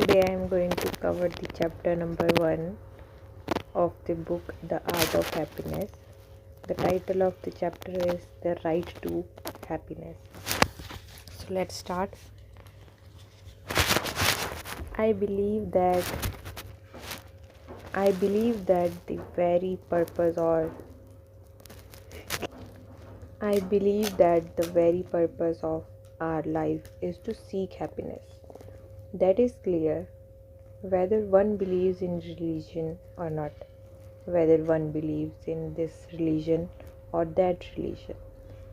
Today I am going to cover the chapter number 1 of the book The Art of Happiness. The title of the chapter is The Right to Happiness. So let's start. I believe that the very purpose of our life is to seek happiness. That is clear whether one believes in religion or not, whether one believes in this religion or that religion.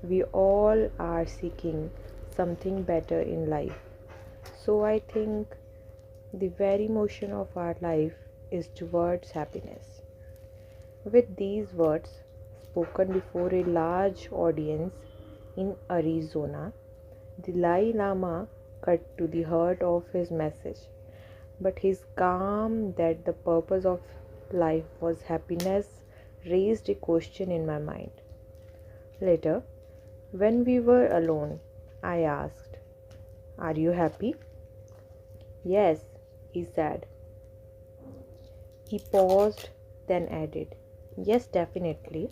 We all are seeking something better in life. So I think the very motion of our life is towards happiness. With these words, spoken before a large audience in Arizona, the Dalai Lama cut to the heart of his message. But his calm that the purpose of life was happiness raised a question in my mind. Later, when we were alone, I asked, "Are you happy?" "Yes," he said. He paused, then added, "Yes, definitely."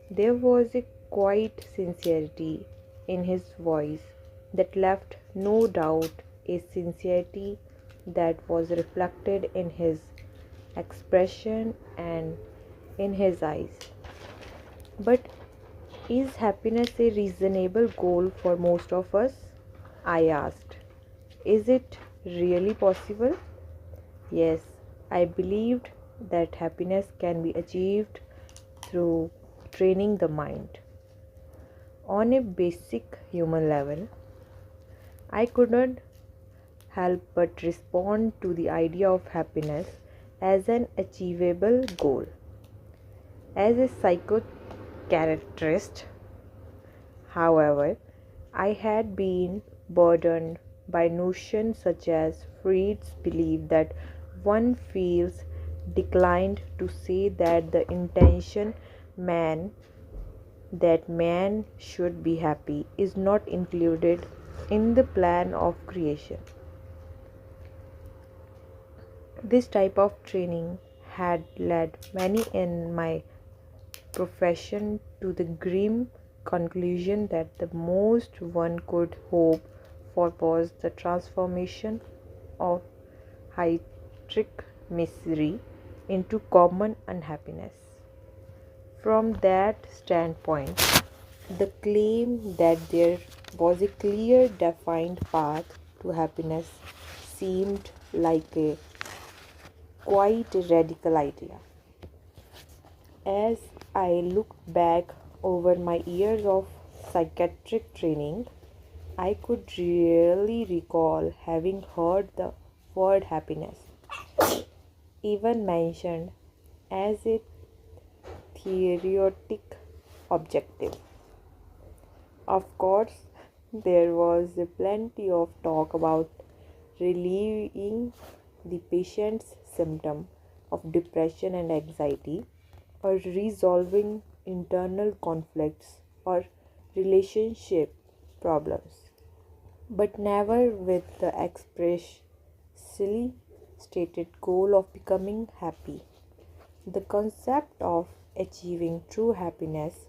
There was a quiet sincerity in his voice that left no doubt, a sincerity that was reflected in his expression and in his eyes. But is happiness a reasonable goal for most of us? I asked. Is it really possible? Yes, I believed that happiness can be achieved through training the mind. On a basic human level, I could not help but respond to the idea of happiness as an achievable goal. As a psychotherapist, however, I had been burdened by notions such as Freud's belief that one feels declined to say that the intention man should be happy is not included in the plan of creation. This type of training had led many in my profession to the grim conclusion that the most one could hope for was the transformation of hydric misery into common unhappiness. From that standpoint, the claim that there was a clear defined path to happiness seemed like a quite radical idea. As I look back over my years of psychiatric training, I could really recall having heard the word happiness even mentioned as a theoretic objective. Of course, there was plenty of talk about relieving the patient's symptom of depression and anxiety, or resolving internal conflicts or relationship problems, but never with the expressly stated goal of becoming happy. The concept of achieving true happiness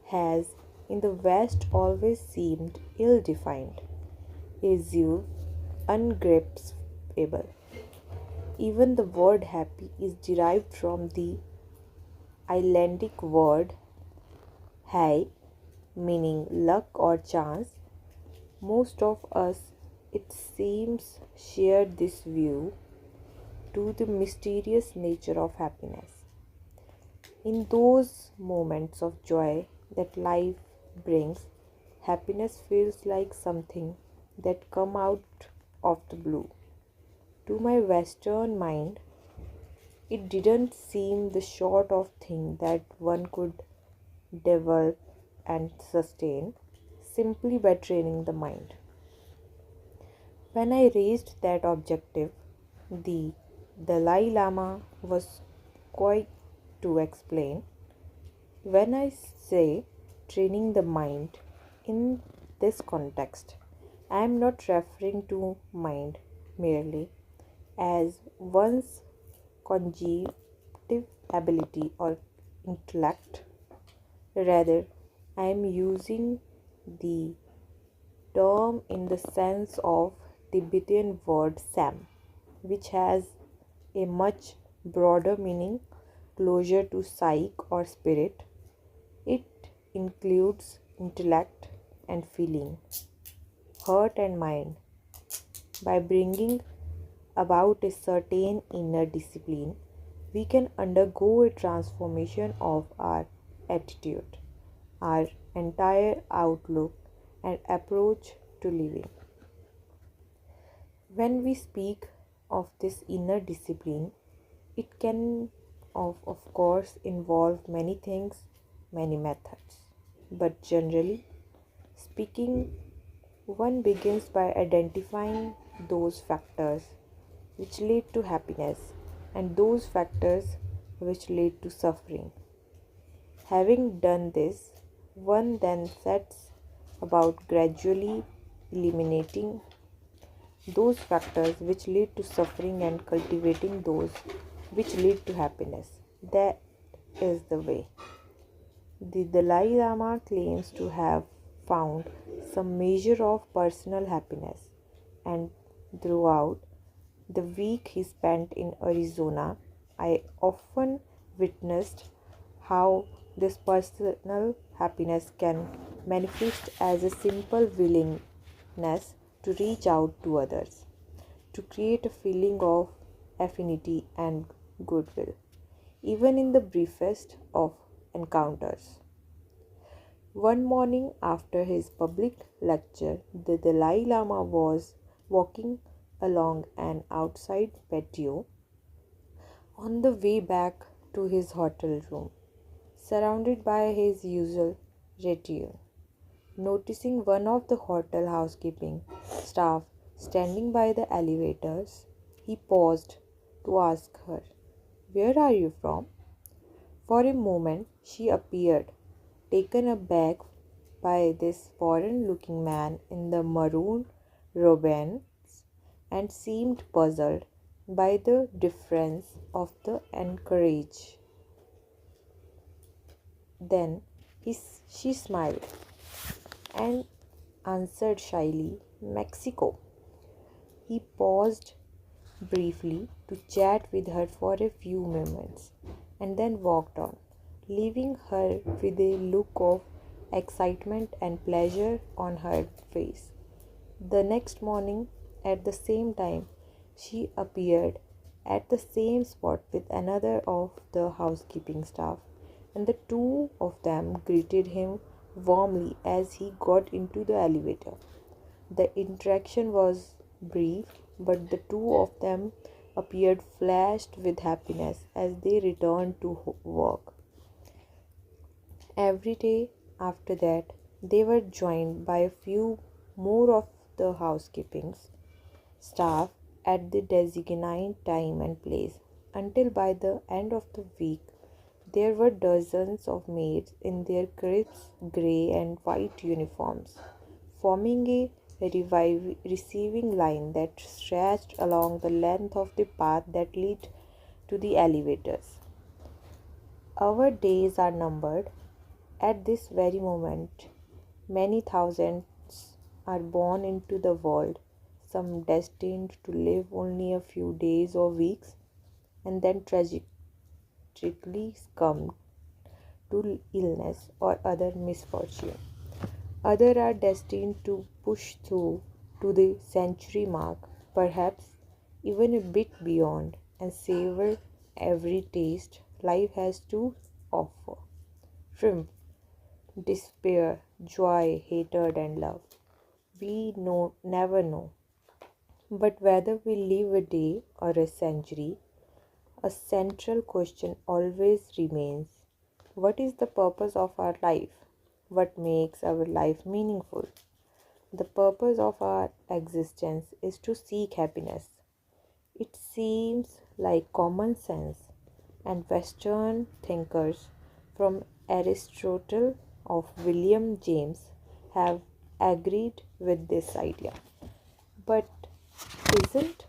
has in the West always seemed ill defined, elusive, ungraspable. Even the word happy is derived from the Icelandic word "hei", meaning luck or chance. Most of us, it seems, share this view to the mysterious nature of happiness. In those moments of joy that life brings, happiness feels like something that comes out of the blue. To my Western mind, it didn't seem the sort of thing that one could develop and sustain simply by training the mind. When I raised that objective, the Dalai Lama was quite to explain. When I say training the mind in this context, I am not referring to mind merely. as one's cognitive ability or intellect. Rather, I am using the term in the sense of Tibetan word sam, which has a much broader meaning closer to psyche or spirit. It includes intellect and feeling, heart and mind. By bringing about a certain inner discipline, we can undergo a transformation of our attitude, our entire outlook, and approach to living. When we speak of this inner discipline, it can, of course, involve many things, many methods. But generally speaking, one begins by identifying those factors which lead to happiness and those factors which lead to suffering. Having done this, one then sets about gradually eliminating those factors which lead to suffering and cultivating those which lead to happiness. That is the way. The Dalai Lama claims to have found some measure of personal happiness, and throughout the week he spent in Arizona, I often witnessed how this personal happiness can manifest as a simple willingness to reach out to others, to create a feeling of affinity and goodwill, even in the briefest of encounters. One morning after his public lecture, the Dalai Lama was walking along an outside patio on the way back to his hotel room, surrounded by his usual retinue. Noticing one of the hotel housekeeping staff standing by the elevators, he paused to ask her, "Where are you from?" For a moment she appeared taken aback by this foreign looking man in the maroon robes and seemed puzzled by the difference of the encourage. Then she smiled and answered shyly, "Mexico." He paused briefly to chat with her for a few moments and then walked on, leaving her with a look of excitement and pleasure on her face. The next morning, at the same time, she appeared at the same spot with another of the housekeeping staff, and the two of them greeted him warmly as he got into the elevator. The interaction was brief, but the two of them appeared flushed with happiness as they returned to work. Every day after that, they were joined by a few more of the housekeeping staff at the designated time and place, until by the end of the week there were dozens of maids in their crisp grey and white uniforms, forming a receiving line that stretched along the length of the path that led to the elevators. Our days are numbered. At this very moment, many thousands are born into the world, some destined to live only a few days or weeks, and then tragically succumb to illness or other misfortune. Others are destined to push through to the century mark, perhaps even a bit beyond, and savor every taste life has to offer. Triumph, despair, joy, hatred, and love. We never know. But whether we live a day or a century, a central question always remains: what is the purpose of our life? What makes our life meaningful? The purpose of our existence is to seek happiness. It seems like common sense, and Western thinkers from Aristotle of William James have agreed with this idea. But isn't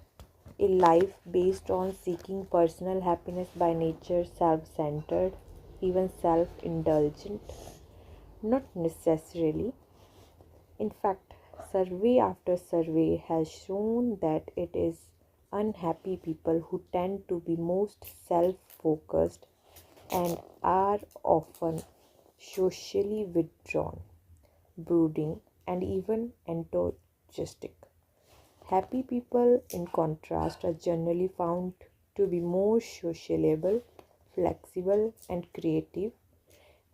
A life based on seeking personal happiness by nature, self centered, even self indulgent? Not necessarily. In fact, survey after survey has shown that it is unhappy people who tend to be most self focused and are often socially withdrawn, brooding, and even enthusiastic. Happy people, in contrast, are generally found to be more sociable, flexible, and creative,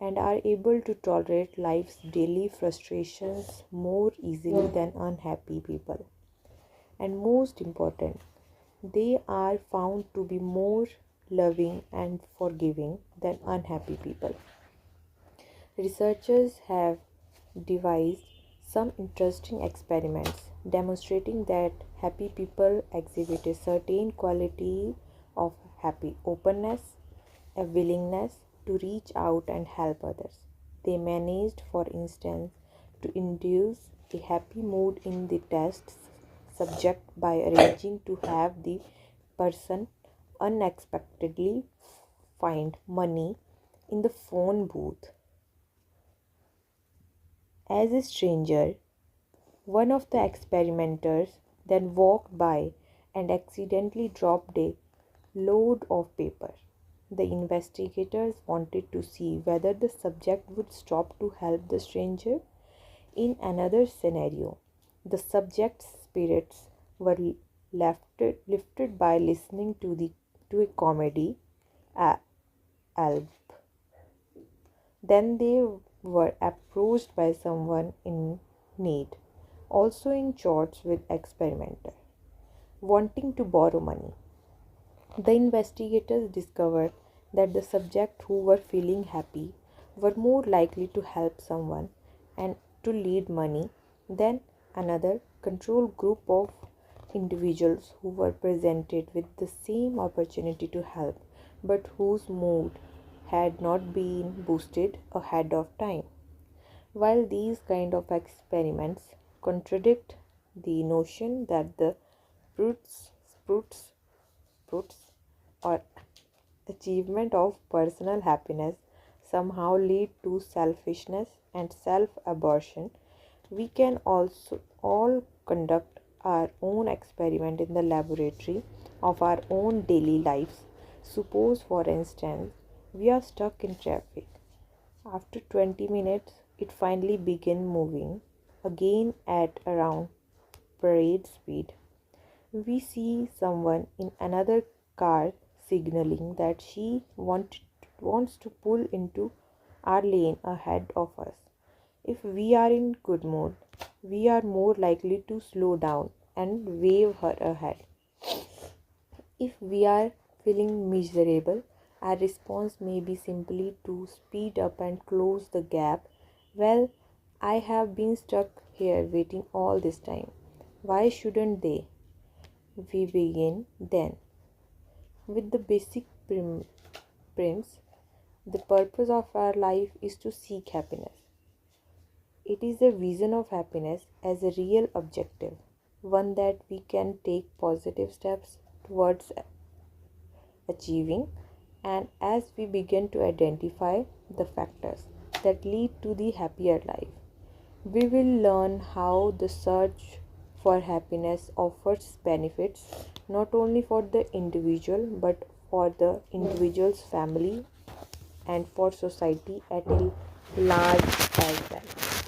and are able to tolerate life's daily frustrations more easily than unhappy people. And most important, they are found to be more loving and forgiving than unhappy people. Researchers have devised some interesting experiments demonstrating that happy people exhibit a certain quality of happy openness, a willingness to reach out and help others. They managed, for instance, to induce a happy mood in the test subject by arranging to have the person unexpectedly find money in the phone booth as a stranger. One of the experimenters then walked by and accidentally dropped a load of paper. The investigators wanted to see whether the subject would stop to help the stranger. In another scenario, the subject's spirits were lifted by listening to a comedy album. Then they were approached by someone in need, also in shorts with experimenter, wanting to borrow money. The investigators discovered that the subjects who were feeling happy were more likely to help someone and to lead money than another control group of individuals who were presented with the same opportunity to help but whose mood had not been boosted ahead of time. While these kind of experiments contradict the notion that the fruits or achievement of personal happiness somehow lead to selfishness and self-abortion, we can also all conduct our own experiment in the laboratory of our own daily lives. Suppose, for instance, we are stuck in traffic. After 20 minutes, it finally begins moving again at around parade speed. We see someone in another car signaling that wants to pull into our lane ahead of us. If we are in good mood, we are more likely to slow down and wave her ahead. If we are feeling miserable, our response may be simply to speed up and close the gap. Well, I have been stuck here waiting all this time. Why shouldn't they? We begin then with the basic premise. The purpose of our life is to seek happiness. It is a vision of happiness as a real objective, one that we can take positive steps towards achieving. And as we begin to identify the factors that lead to the happier life, we will learn how the search for happiness offers benefits not only for the individual but for the individual's family and for society at a large as well.